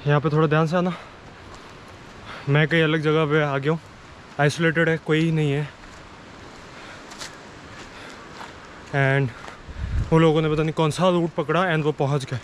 यहाँ पे थोड़ा ध्यान से आना। मैं कहीं अलग जगह पे आ गया हूँ, आइसोलेटेड है, कोई नहीं है। एंड वो लोगों ने पता नहीं कौन सा रूट पकड़ा एंड वो पहुँच गए।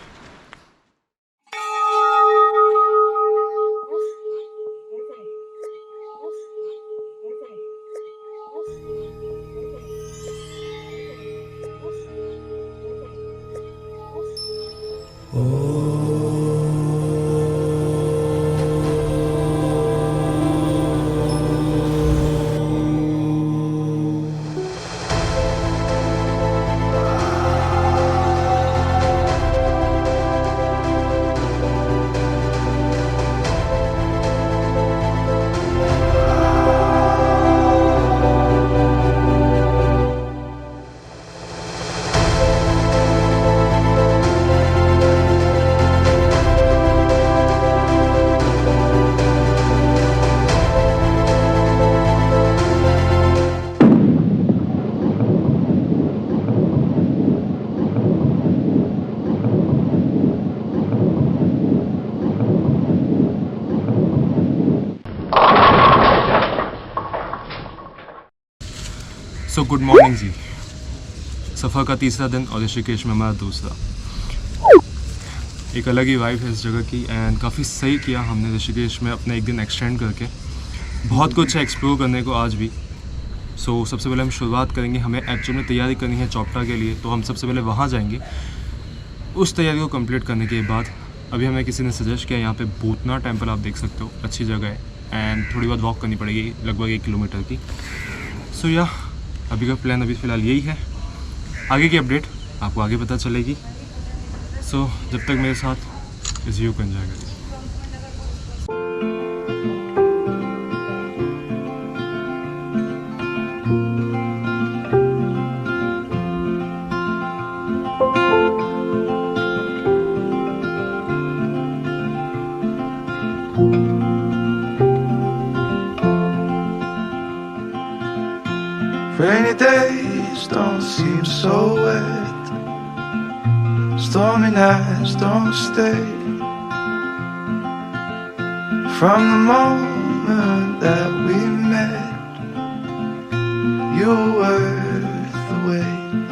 सो गुड मॉर्निंग जी। सफ़र का तीसरा दिन और ऋषिकेश में हमारा दूसरा। एक अलग ही वाइब है इस जगह की एंड काफ़ी सही किया हमने ऋषिकेश में अपने एक दिन एक्सटेंड करके। बहुत कुछ है एक्सप्लोर करने को आज भी। सो सबसे पहले हम शुरुआत करेंगे, हमें एक्चुअल में तैयारी करनी है चौपटा के लिए, तो हम सबसे पहले वहाँ जाएंगे। उस तैयारी को कंप्लीट करने के बाद अभी हमें किसी ने सजेस्ट किया, यहाँ पे भूतनाथ टेम्पल आप देख सकते हो, अच्छी जगह है एंड थोड़ी बहुत वॉक करनी पड़ेगी, लगभग 1 किलोमीटर की। सो या अभी का प्लान अभी फ़िलहाल यही है। आगे की अपडेट आपको आगे पता चलेगी। सो जब तक मेरे साथ इस व्यू को एंजॉय करिए। Rainy days don't seem so wet, stormy nights don't stay. From the moment that we met, you were worth the wait.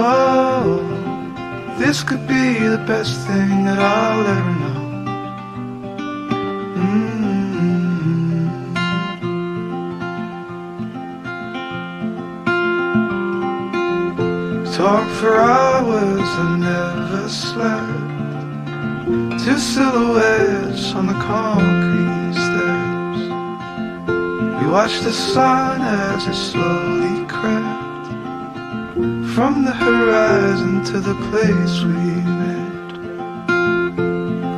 Oh, this could be the best thing that I'll ever know. Talk for hours and never slept. Two silhouettes on the concrete steps. We watched the sun as it slowly crept from the horizon to the place we met.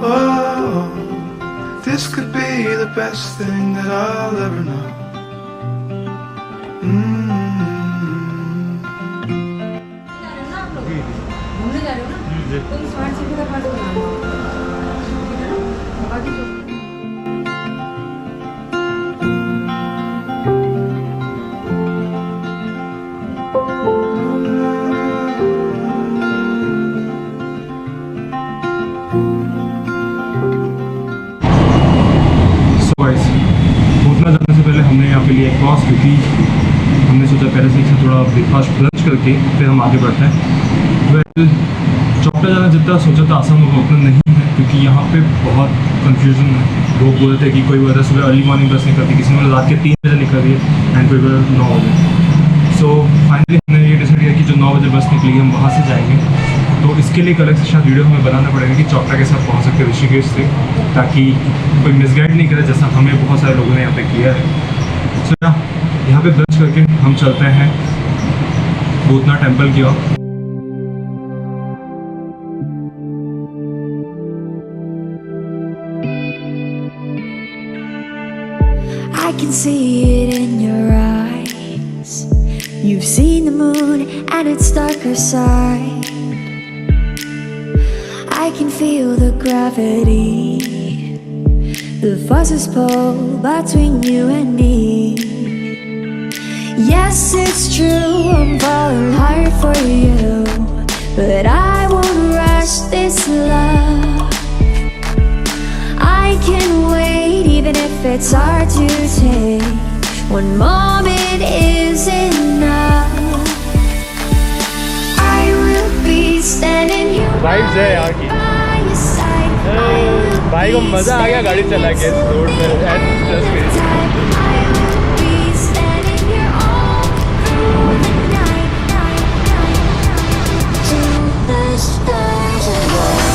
Oh, this could be the best thing that I'll ever know. Bhootnath जाने से पहले हमने यहाँ पे लिया एक cross, क्योंकि हमने सोचा पहले से थोड़ा ब्रेकफास्ट लंच करके फिर हम आगे बढ़ते हैं। वेल चौपटा जाना जितना सोचा था आसान होगा उतना नहीं है, क्योंकि यहाँ पे बहुत कंफ्यूजन है। लोग बोल रहे थे कि कोई वजह सुबह अर्ली मॉर्निंग बस निकलती, किसी ने रात के 3 बजे निकल रही है एंड कोई वजह 9 बजे। सो फाइनली हमने ये डिसाइड किया कि जो 9 बजे बस निकलेगी हम वहाँ से जाएंगे। तो इसके लिए एक अलग से शायद वीडियो हमें बनाना पड़ेगा कि चौपटा के साथ पहुँच सकते ऋषिकेश से, ताकि कोई मिसगाइड नहीं करे जैसा हमें बहुत सारे लोगों ने यहाँ पे किया है। सो यहाँ पे लंच करके हम चलते हैं भूतनाथ टेम्पल की ओर। I can see it in your eyes. You've seen the moon and its darker side. I can feel the gravity, the forces pull between you and me. Yes, it's true, I'm falling hard for you, but I won't rush this love. it's hard to take. One moment is enough. I will be standing here Vibes है यहाँ की। by your side. I will भाई को be मजा आ गया गाड़ी चला के इस रोड पे and I will be standing here all through the night, till the stars align.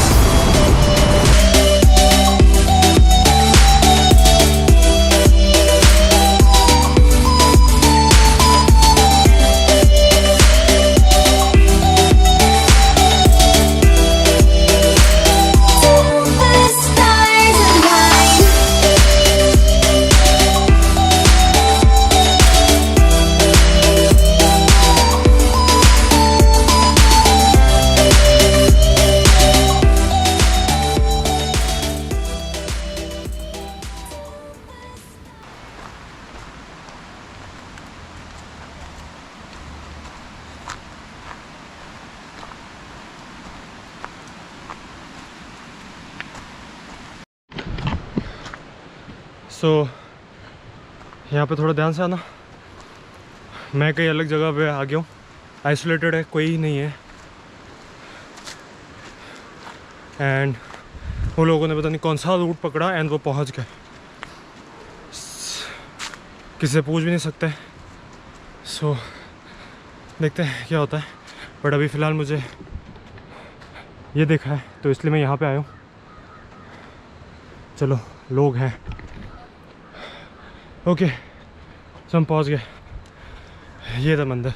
सो यहाँ पे थोड़ा ध्यान से आना। मैं कहीं अलग जगह पे आ गया हूँ, आइसोलेटेड है, कोई नहीं है। एंड वो लोगों ने पता नहीं कौन सा रूट पकड़ा एंड वो पहुँच गए। किसी से पूछ भी नहीं सकते। सो देखते हैं क्या होता है। बट अभी फ़िलहाल मुझे ये देखा है तो इसलिए मैं यहाँ पे आया हूँ। चलो लोग हैं। ओके सो हम पहुँच गए। ये था मंदिर।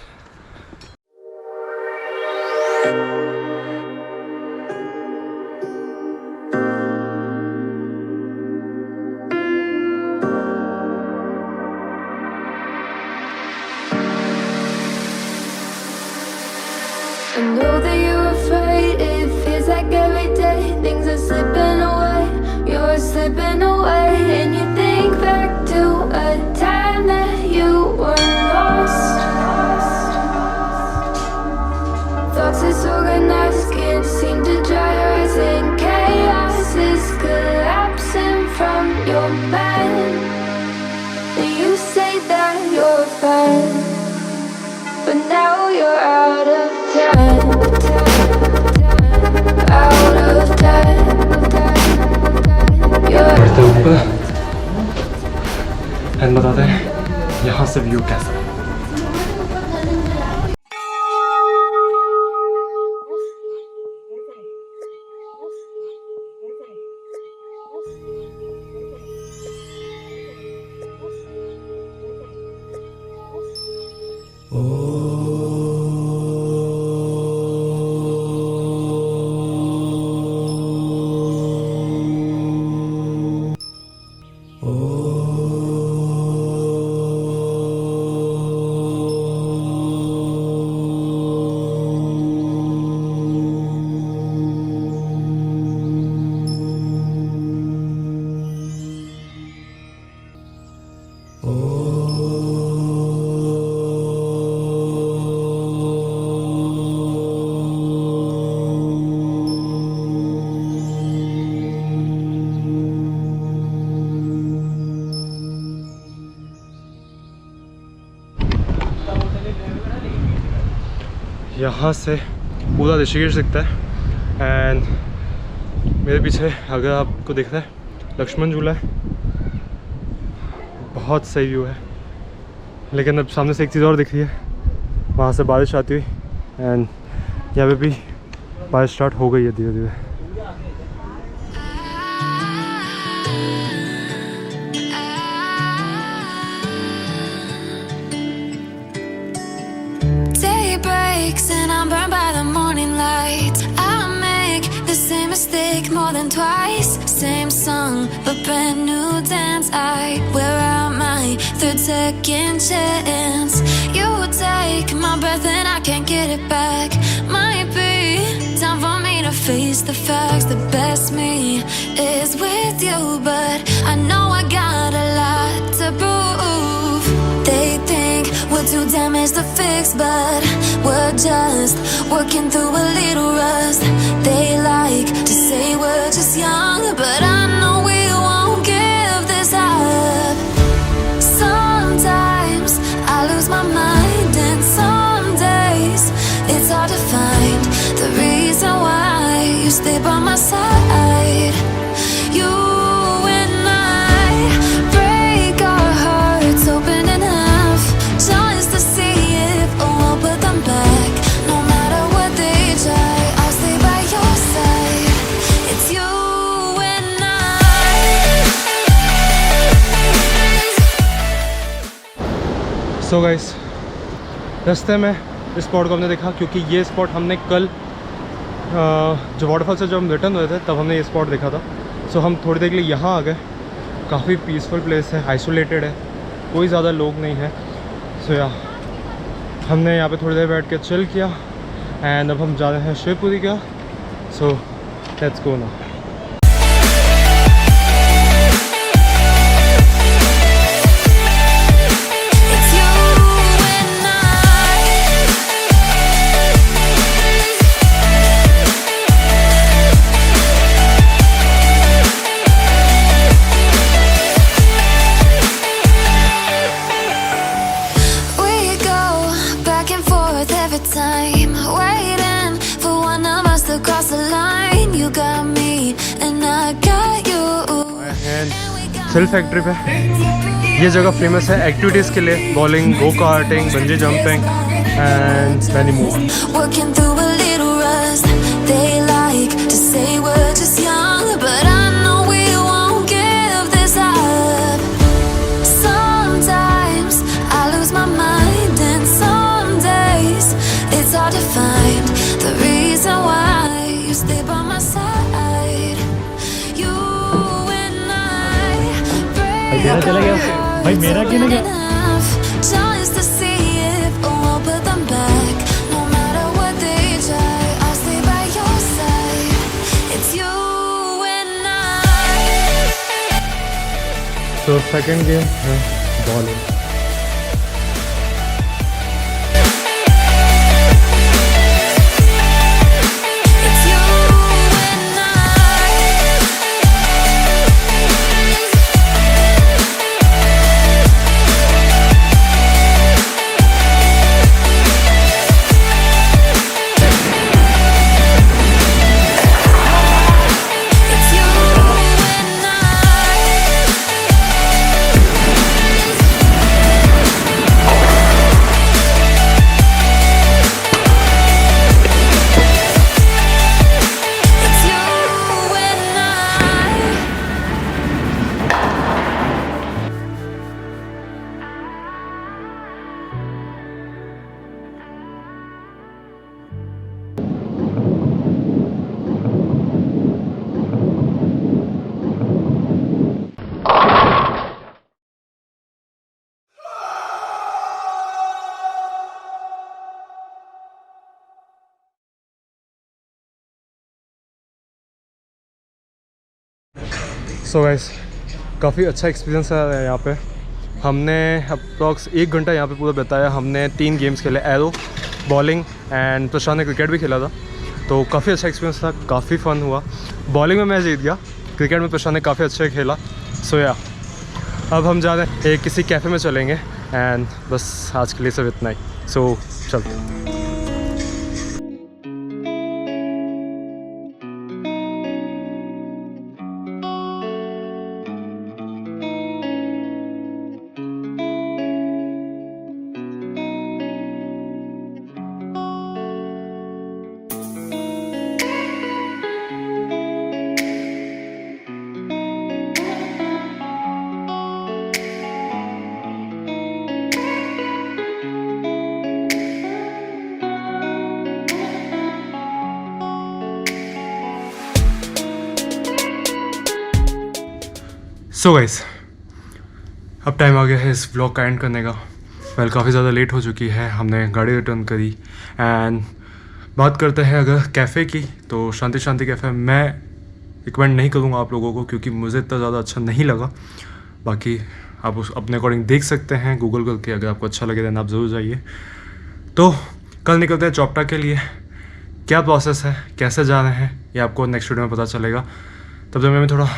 I know that you're afraid, it feels like every day things are slipping away, you're slipping away. And you think back to a time that you were lost. Thoughts disorganized, can't seem to dry your eyes, and chaos is collapsing from your mind. And you say that you're fine, but now you're out of time, out of time. बढ़ते ऊपर and बताते हैं यहाँ से view कैसा है। यहाँ से पूरा ऋषिकेश दिखता है एंड मेरे पीछे अगर आपको दिख रहा है लक्ष्मण झूला है। बहुत सही व्यू है। लेकिन अब सामने से एक चीज़ और दिख रही है, वहाँ से बारिश आती हुई एंड यहाँ पे भी बारिश स्टार्ट हो गई है धीरे धीरे। And I'm burned by the morning light. I make the same mistake more than twice. Same song, but brand new dance. I wear out my third second chance. You take my breath and I can't get it back. Might be time for me to face the facts. The best me is with you, but I know I got a lot to prove. They think we're too damaged to fix, but we're just working through a little rust. They like to say we're just young, but I know we won't give this up. my side. You and I break our hearts open in half, just to see if we'll put them back. No matter what they try, I'll stay by your side. It's you and I. So guys, रास्ते में इस spot को हमने देखा क्योंकि ये spot हमने कल जो वाटरफॉल से जब हम रिटर्न हुए थे तब हमने ये स्पॉट देखा था। सो हम थोड़ी देर के लिए यहाँ आ गए। काफ़ी पीसफुल प्लेस है, आइसोलेटेड है, कोई ज़्यादा लोग नहीं है। सो या हमने यहाँ पे थोड़ी देर बैठ के चिल किया एंड अब हम जा रहे हैं शिवपुरी का। So let's go now. Time waiting for one of us to cross the line. You got me and I got you. Hill Factory पे ये जगह फेमस है एक्टिविटीज़ के लिए, bowling, go karting, bungee jumping and many more. Working through a little rust. They like to say we're just young, but I know we won't give this up. Sometimes I lose my mind and some days it's hard to find the reason why you stay by my side. You and I break our hearts open enough just to see if we'll put them back. No matter what they try, I'll stay by your side. It's you and I. तो second game है bowling. So guys, काफ़ी अच्छा experience है यहाँ पे। हमने approx 1 घंटा यहाँ पे पूरा बिताया। हमने 3 गेम्स खेले, एरो, बॉलिंग एंड प्रशांत ने क्रिकेट भी खेला था। तो काफ़ी अच्छा एक्सपीरियंस था, काफ़ी फ़न हुआ। बॉलिंग में मैं जीत गया, क्रिकेट में प्रशांत ने काफ़ी अच्छा खेला। सो या अब हम जा रहे हैं किसी कैफ़े में चलेंगे एंड बस आज के लिए सब इतना ही। सो चलते हैं। सो गाइस, अब टाइम आ गया है इस व्लॉग का एंड करने का। वेल, काफ़ी ज़्यादा लेट हो चुकी है, हमने गाड़ी रिटर्न करी एंड बात करते हैं अगर कैफ़े की, तो शांति शांति कैफ़े मैं रिकमेंड नहीं करूँगा आप लोगों को, क्योंकि मुझे इतना ज़्यादा अच्छा नहीं लगा। बाकी आप उस अपने अकॉर्डिंग देख सकते हैं गूगल करके, अगर आपको अच्छा लगे देन आप ज़रूर जाइए। तो कल निकलते हैं चौपटा के लिए। क्या प्रोसेस है, कैसे जा रहे हैं, ये आपको नेक्स्ट वीडियो में पता चलेगा। तब जब मैं थोड़ा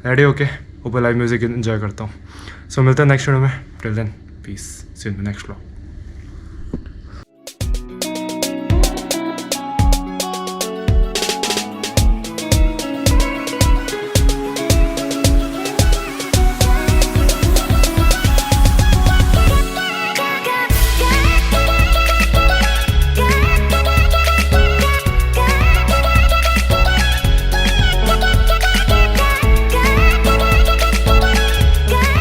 रेडी होके ऊपर लाइव म्यूज़िक एंजॉय करता हूँ। सो मिलते हैं नेक्स्ट वीडियो में। Till then peace, see you in the next vlog.